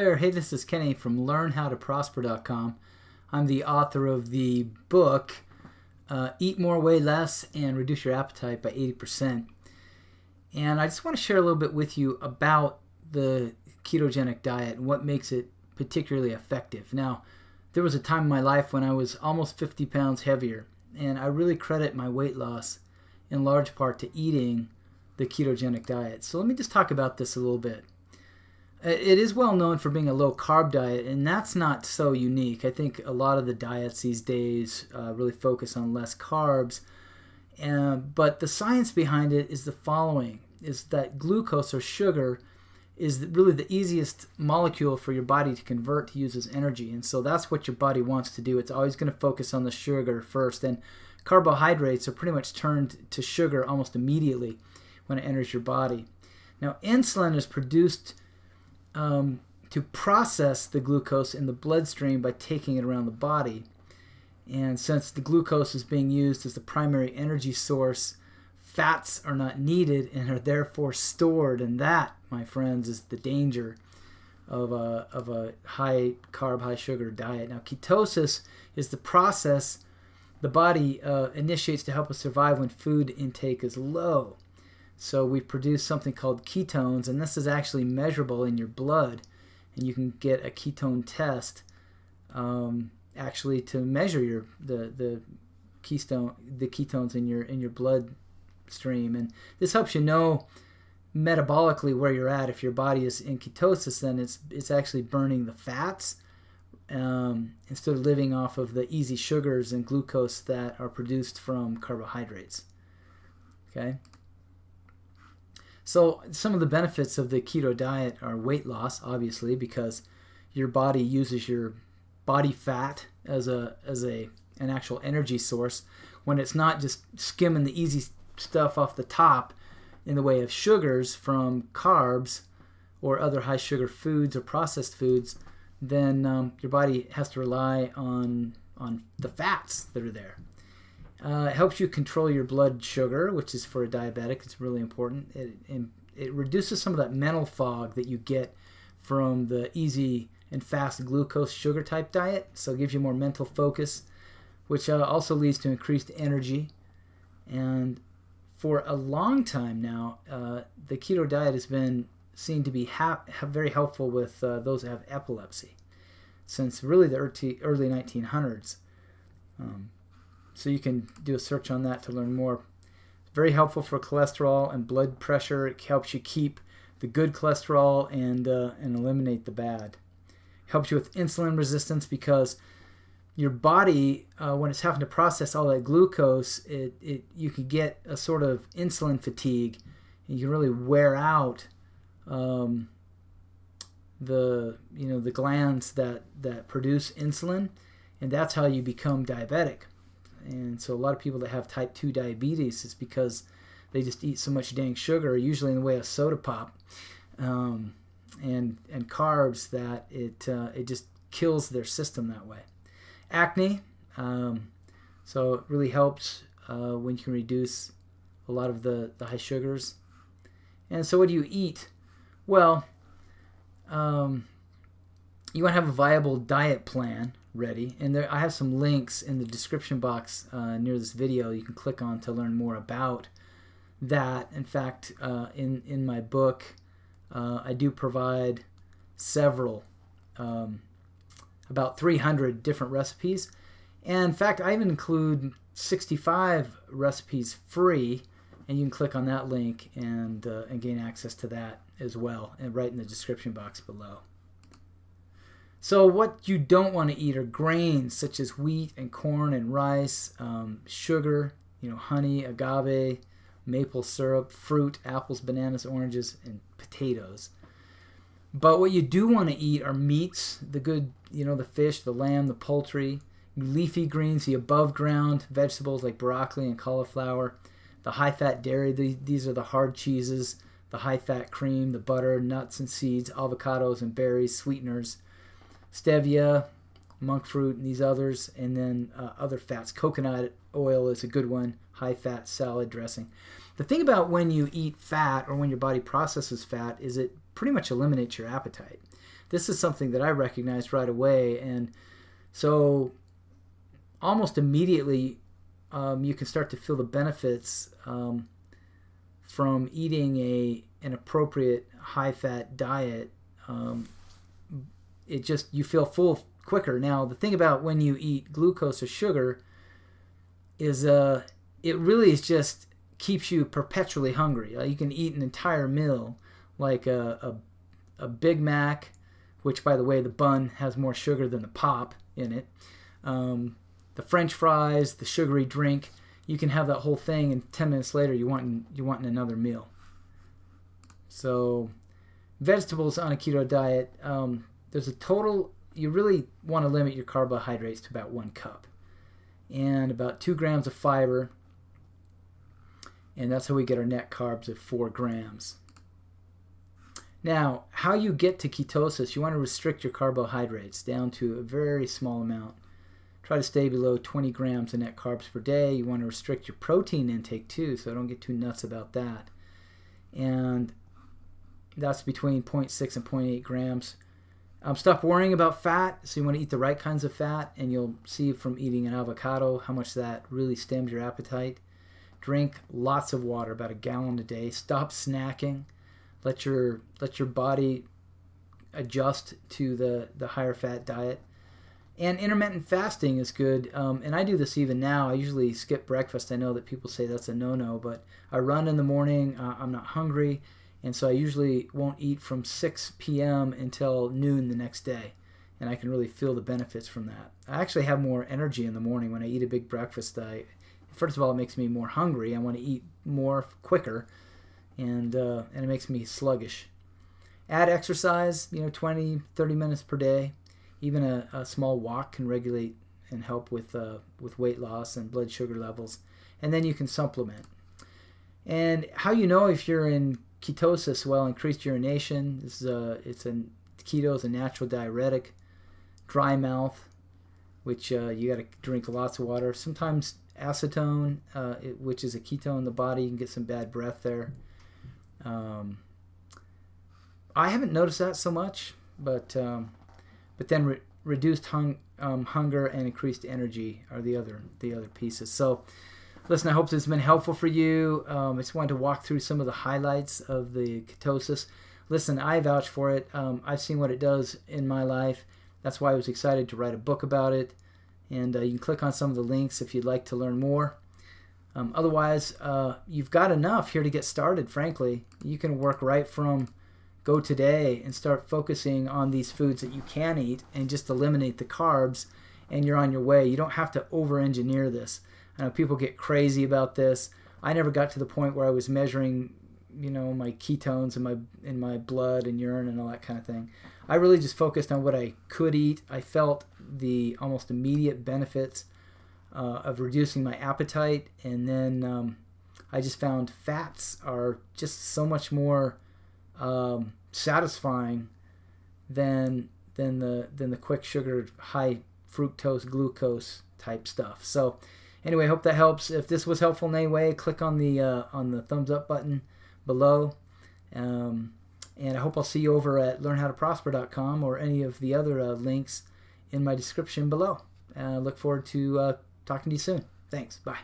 Hey, this is Kenny from LearnHowToProsper.com. I'm the author of the book, Eat More, Weigh Less, and Reduce Your Appetite by 80%. And I just want to share a little bit with you about the ketogenic diet and what makes it particularly effective. Now, there was a time in my life when I was almost 50 pounds heavier, and I really credit my weight loss in large part to eating the ketogenic diet. So let me just talk about this a little bit. It is well known for being a low-carb diet, and that's not so unique. I think a lot of the diets these days really focus on less carbs, but the science behind it is the following, is that glucose or sugar is really the easiest molecule for your body to convert to use as energy, and so that's what your body wants to do. It's always going to focus on the sugar first, and carbohydrates are pretty much turned to sugar almost immediately when it enters your body. Now, insulin is produced to process the glucose in the bloodstream by taking it around the body. And since the glucose is being used as the primary energy source, fats are not needed and are therefore stored. And that, my friends, is the danger of a high carb, high sugar diet. Now, ketosis is the process the body initiates to help us survive when food intake is low. So we produce something called ketones, and this is actually measurable in your blood, and you can get a ketone test actually to measure the ketones in your bloodstream, and this helps you know metabolically where you're at. If your body is in ketosis, then it's actually burning the fats instead of living off of the easy sugars and glucose that are produced from carbohydrates. Okay. So some of the benefits of the keto diet are weight loss, obviously, because your body uses your body fat as an actual energy source when it's not just skimming the easy stuff off the top in the way of sugars from carbs or other high sugar foods or processed foods. Then your body has to rely on the fats that are there. It helps you control your blood sugar, which is for a diabetic. It's really important. It reduces some of that mental fog that you get from the easy and fast glucose sugar type diet. So it gives you more mental focus, which also leads to increased energy. And for a long time now, the keto diet has been seen to be very helpful with those that have epilepsy since really the early 1900s. So you can do a search on that to learn more. Very helpful for cholesterol and blood pressure. It helps you keep the good cholesterol and eliminate the bad. Helps you with insulin resistance because your body, when it's having to process all that glucose, you can get a sort of insulin fatigue, and you can really wear out the glands that produce insulin, and that's how you become diabetic. And so a lot of people that have type 2 diabetes is because they just eat so much dang sugar, usually in the way of soda pop and carbs, that it just kills their system that way. Acne, so it really helps when you can reduce a lot of the high sugars. And so what do you eat? Well, you want to have a viable diet plan ready, and I have some links in the description box near this video you can click on to learn more about that. In fact, in my book, I do provide several, about 300 different recipes, and in fact, I even include 65 recipes free, and you can click on that link and gain access to that as well, and right in the description box below. So what you don't want to eat are grains such as wheat and corn and rice, sugar, honey, agave, maple syrup, fruit, apples, bananas, oranges, and potatoes. But what you do want to eat are meats, the good, the fish, the lamb, the poultry, leafy greens, the above ground vegetables like broccoli and cauliflower, the high-fat dairy, these are the hard cheeses, the high-fat cream, the butter, nuts and seeds, avocados and berries, sweeteners, stevia, monk fruit, and these others, and then other fats. Coconut oil is a good one, high-fat salad dressing. The thing about when you eat fat or when your body processes fat is it pretty much eliminates your appetite. this is something that I recognized right away. And so almost immediately you can start to feel the benefits from eating an appropriate high-fat diet. You feel full quicker. Now, the thing about when you eat glucose or sugar is it really is just keeps you perpetually hungry. You can eat an entire meal, like a Big Mac, which, by the way, the bun has more sugar than the pop in it. The French fries, the sugary drink. You can have that whole thing, and 10 minutes later, you want another meal. So, vegetables on a keto diet. There's a total. You really want to limit your carbohydrates to about 1 cup, and about 2 grams of fiber. And that's how we get our net carbs of 4 grams. Now, how you get to ketosis, you want to restrict your carbohydrates down to a very small amount. Try to stay below 20 grams of net carbs per day. You want to restrict your protein intake too, so don't get too nuts about that. And that's between 0.6 and 0.8 grams. Stop worrying about fat, so you want to eat the right kinds of fat, and you'll see from eating an avocado how much that really stems your appetite. Drink lots of water, about 1 gallon a day. Stop snacking. Let your body adjust to the higher fat diet. And intermittent fasting is good. And I do this even now. I usually skip breakfast. I know that people say that's a no-no, but I run in the morning. I'm not hungry. And so I usually won't eat from 6 p.m. until noon the next day. And I can really feel the benefits from that. I actually have more energy in the morning when I eat a big breakfast. First of all, it makes me more hungry. I want to eat more quicker. And it makes me sluggish. Add exercise, 20, 30 minutes per day. Even a small walk can regulate and help with weight loss and blood sugar levels. And then you can supplement. And how you know if you're in ketosis? Well, increased urination. Keto is a natural diuretic. Dry mouth, which you got to drink lots of water. Sometimes acetone, which is a ketone in the body. You can get some bad breath there. I haven't noticed that so much, but then reduced hunger and increased energy are the other pieces. So, listen, I hope this has been helpful for you. I just wanted to walk through some of the highlights of the ketosis. Listen, I vouch for it. I've seen what it does in my life. That's why I was excited to write a book about it. And you can click on some of the links if you'd like to learn more. Otherwise, you've got enough here to get started, frankly. You can work right from go today and start focusing on these foods that you can eat and just eliminate the carbs, and you're on your way. You don't have to over-engineer this. I know people get crazy about this. I never got to the point where I was measuring, my ketones in my blood and urine and all that kind of thing. I really just focused on what I could eat. I felt the almost immediate benefits of reducing my appetite, and then I just found fats are just so much more satisfying than the quick sugar, high fructose, glucose type stuff. So anyway, I hope that helps. If this was helpful in any way, click on the thumbs up button below. And I hope I'll see you over at learnhowtoprosper.com or any of the other links in my description below. Look forward to talking to you soon. Thanks. Bye.